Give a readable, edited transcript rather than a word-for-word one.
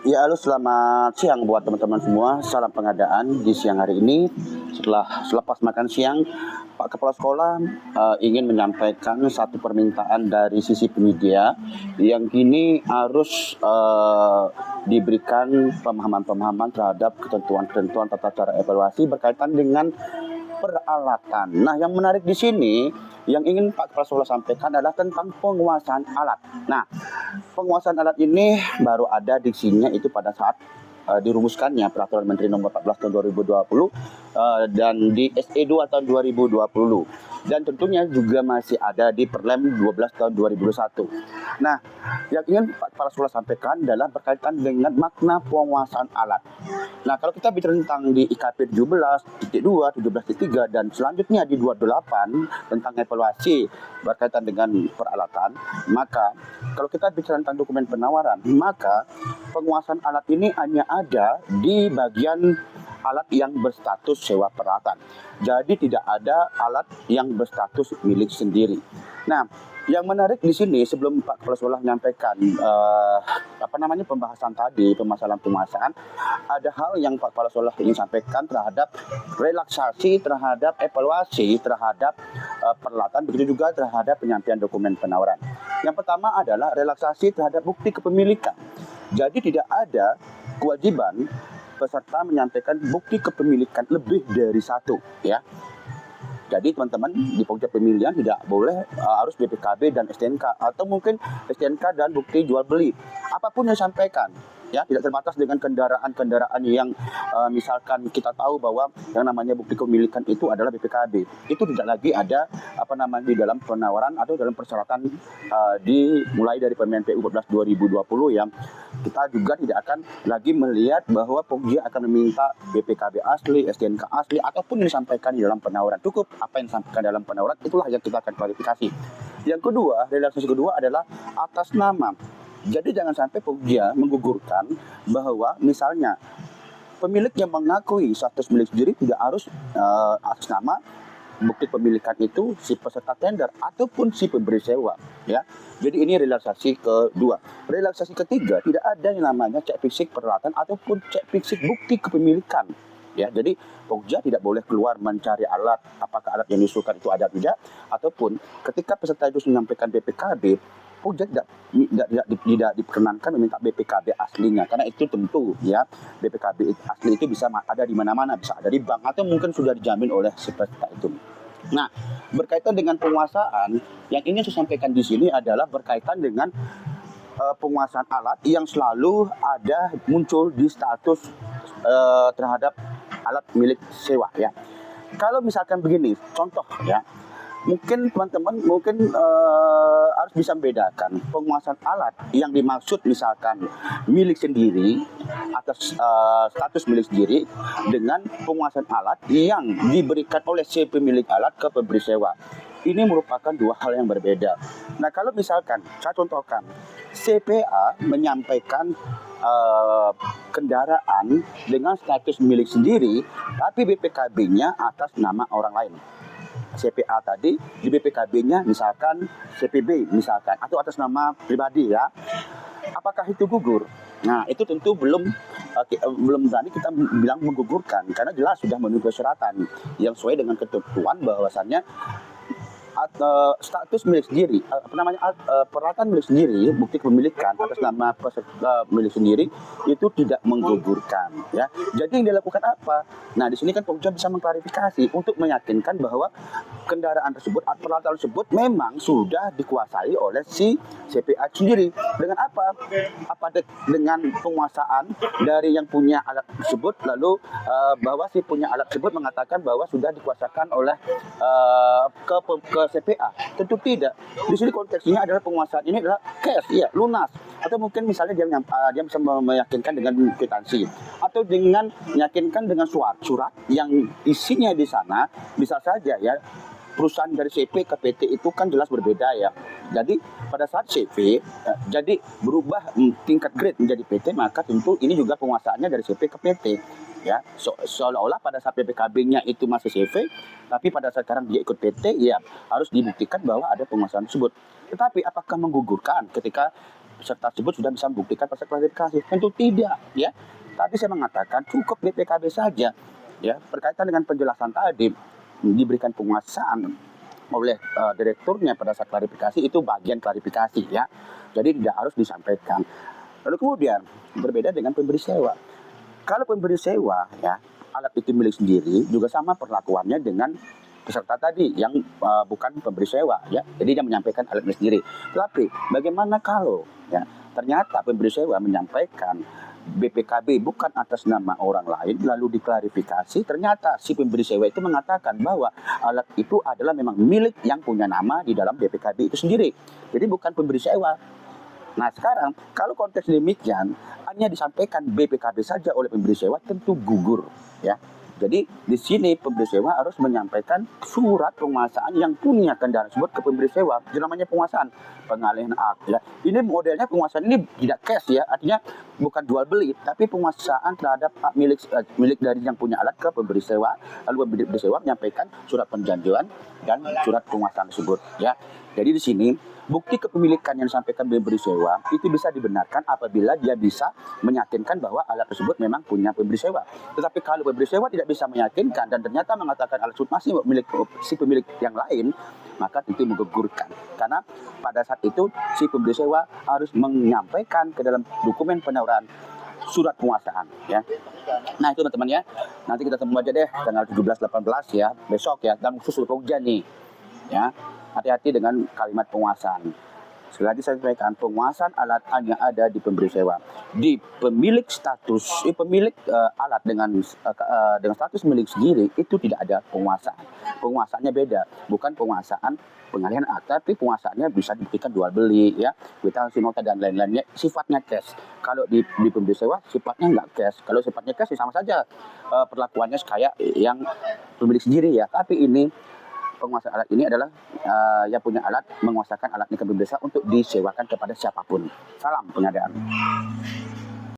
Ya, halo selamat siang buat teman-teman semua. Salam pengadaan di siang hari ini. Selepas makan siang, Pak Kepala Sekolah ingin menyampaikan satu permintaan dari sisi penyedia yang kini harus diberikan pemahaman-pemahaman terhadap ketentuan-ketentuan tata cara evaluasi berkaitan dengan peralatan. Nah, yang menarik di sini yang ingin Pak Kepala Sekolah sampaikan adalah tentang penguasaan alat. Nah, penguasaan alat ini baru ada diksinya itu pada saat dirumuskannya Peraturan Menteri Nomor 14 Tahun 2020 dan di SE2 Tahun 2020 dan tentunya juga masih ada di Perlem 12 Tahun 2021. Nah, yang ingin Pak Kepala Sekolah sampaikan adalah berkaitan dengan makna penguasaan alat. Nah, kalau kita bicara tentang di IKP 17.2, 17.3 dan selanjutnya di 28 tentang evaluasi berkaitan dengan peralatan, maka kalau kita bicara tentang dokumen penawaran, maka penguasaan alat ini hanya ada di bagian alat yang berstatus sewa peralatan. Jadi tidak ada alat yang berstatus milik sendiri. Nah, yang menarik di sini sebelum Pak Kepala Sekolah menyampaikan pembahasan tadi, permasalahan penguasaan, ada hal yang Pak Kepala Sekolah ingin sampaikan terhadap relaksasi, terhadap evaluasi, terhadap peralatan, begitu juga terhadap penyampaian dokumen penawaran. Yang pertama adalah relaksasi terhadap bukti kepemilikan. Jadi tidak ada kewajiban peserta menyampaikan bukti kepemilikan lebih dari satu, ya. Jadi teman-teman di pokja pemilihan tidak boleh harus BPKB dan STNK atau mungkin STNK dan bukti jual beli. Apapun yang disampaikan, ya, tidak terbatas dengan kendaraan-kendaraan yang misalkan kita tahu bahwa yang namanya bukti kepemilikan itu adalah BPKB. Itu tidak lagi ada di dalam penawaran atau dalam persyaratan dimulai dari Permen PU 14 2020 yang kita juga tidak akan lagi melihat bahwa Pokja akan meminta BPKB asli, STNK asli, ataupun yang disampaikan di dalam penawaran. Cukup apa yang disampaikan dalam penawaran, itulah yang kita akan klarifikasi. Yang kedua, relaksasi kedua adalah atas nama. Jadi jangan sampai Pokja menggugurkan bahwa misalnya pemilik yang mengakui status milik sendiri tidak harus atas nama bukti pemilikan itu si peserta tender ataupun si pemberi sewa, ya. Jadi ini relaksasi kedua. Relaksasi ketiga, tidak ada yang namanya cek fisik peralatan ataupun cek fisik bukti kepemilikan, ya. Jadi Pokja tidak boleh keluar mencari alat, apakah alat yang diusulkan itu ada atau tidak, ataupun ketika peserta itu menyampaikan BPKB, Pokja tidak diperkenankan meminta BPKB aslinya, karena itu tentu, ya, BPKB asli itu bisa ada di mana-mana, bisa ada di bank atau mungkin sudah dijamin oleh si peserta itu. Nah, berkaitan dengan penguasaan, yang ingin saya sampaikan di sini adalah berkaitan dengan penguasaan alat yang selalu ada muncul di status terhadap alat milik sewa, ya. Kalau misalkan begini, contoh, ya, mungkin teman-teman harus bisa membedakan penguasaan alat yang dimaksud misalkan milik sendiri atas status milik sendiri dengan penguasaan alat yang diberikan oleh si pemilik alat ke pemberi sewa. Ini merupakan dua hal yang berbeda. Nah, kalau misalkan saya contohkan CPA menyampaikan kendaraan dengan status milik sendiri tapi BPKB-nya atas nama orang lain. CPA tadi di BPKB-nya misalkan CPB misalkan atau atas nama pribadi, ya. Apakah itu gugur? Nah, itu tentu belum berani kita bilang menggugurkan karena jelas sudah memenuhi persyaratan yang sesuai dengan ketentuan bahwasannya status milik sendiri, peralatan milik sendiri, bukti kepemilikan atas nama peserta milik sendiri itu tidak menggugurkan, ya. Jadi yang dilakukan apa? Nah, di sini kan Pokja bisa mengklarifikasi untuk meyakinkan bahwa kendaraan tersebut, peralatan tersebut memang sudah dikuasai oleh si CPA sendiri. Dengan apa? Dengan penguasaan dari yang punya alat tersebut, lalu bahwa si punya alat tersebut mengatakan bahwa sudah dikuasakan oleh ke CPA. Tentu tidak. Di sini konteksnya adalah penguasaan ini adalah cash, ya, lunas. Atau mungkin misalnya dia bisa meyakinkan dengan kwitansi atau dengan meyakinkan dengan surat yang isinya di sana bisa saja, ya. Perusahaan dari CV ke PT itu kan jelas berbeda, ya. Jadi pada saat CV jadi berubah tingkat grade menjadi PT, maka tentu ini juga penguasaannya dari CV ke PT, ya. Seolah-olah pada saat PPKB-nya itu masih CV, tapi pada saat sekarang dia ikut PT, ya harus dibuktikan bahwa ada penguasaan tersebut. Tetapi apakah menggugurkan ketika peserta tersebut sudah bisa membuktikan pasal klarifikasi. Tentu tidak, ya. Tapi saya mengatakan cukup BPKB saja, ya. Berkaitan dengan penjelasan tadi, diberikan penguasaan oleh direkturnya pada saat klarifikasi, itu bagian klarifikasi, ya. Jadi tidak harus disampaikan. Lalu kemudian berbeda dengan pemberi sewa. Kalau pemberi sewa, ya, alat itu milik sendiri, juga sama perlakuannya dengan peserta tadi yang bukan pemberi sewa, ya. Jadi dia menyampaikan alat milik sendiri. Tapi bagaimana kalau, ya, ternyata pemberi sewa menyampaikan BPKB bukan atas nama orang lain, lalu diklarifikasi, ternyata si pemberi sewa itu mengatakan bahwa alat itu adalah memang milik yang punya nama di dalam BPKB itu sendiri. Jadi bukan pemberi sewa. Nah sekarang kalau konteks demikian hanya disampaikan BPKB saja oleh pemberi sewa, tentu gugur, ya. Jadi di sini pemberi sewa harus menyampaikan surat penguasaan yang punya kendaraan tersebut ke pemberi sewa. Itu namanya penguasaan, pengalihan hak, ya. Ini modelnya penguasaan ini tidak cash, ya, artinya bukan jual beli, tapi penguasaan terhadap hak milik dari yang punya alat ke pemberi sewa. Lalu pemberi sewa menyampaikan surat perjanjian dan surat penguasaan tersebut, ya. Jadi di sini bukti kepemilikan yang disampaikan pemberi sewa itu bisa dibenarkan apabila dia bisa meyakinkan bahwa alat tersebut memang punya pemberi sewa. Tetapi kalau pemberi sewa tidak bisa meyakinkan dan ternyata mengatakan alat tersebut masih milik si pemilik yang lain, maka tentu menggugurkan. Karena pada saat itu si pemberi sewa harus menyampaikan ke dalam dokumen penawaran surat penguasaan, ya. Nah itu teman-teman, ya. Nanti kita temu aja deh tanggal 17-18, ya, besok, ya, dan khusus hujan nih, ya. Hati-hati dengan kalimat penguasaan. Sekali lagi saya sampaikan, penguasaan alat hanya ada di pemberi sewa. Di pemilik status, pemilik alat dengan status milik sendiri itu tidak ada penguasaan. Penguasaannya beda, bukan penguasaan pengalihan hak, tapi penguasaannya bisa dibuktikan jual beli, ya, kwitansi nota dan lain-lainnya, sifatnya cash. Kalau di pemberi sewa sifatnya nggak cash. Kalau sifatnya cash sama saja perlakuannya kayak yang pemilik sendiri, ya. Tapi ini penguasaan alat ini adalah yang punya alat menguasakan alatnya ke pemberi sewa untuk disewakan kepada siapapun. Salam pengadaan.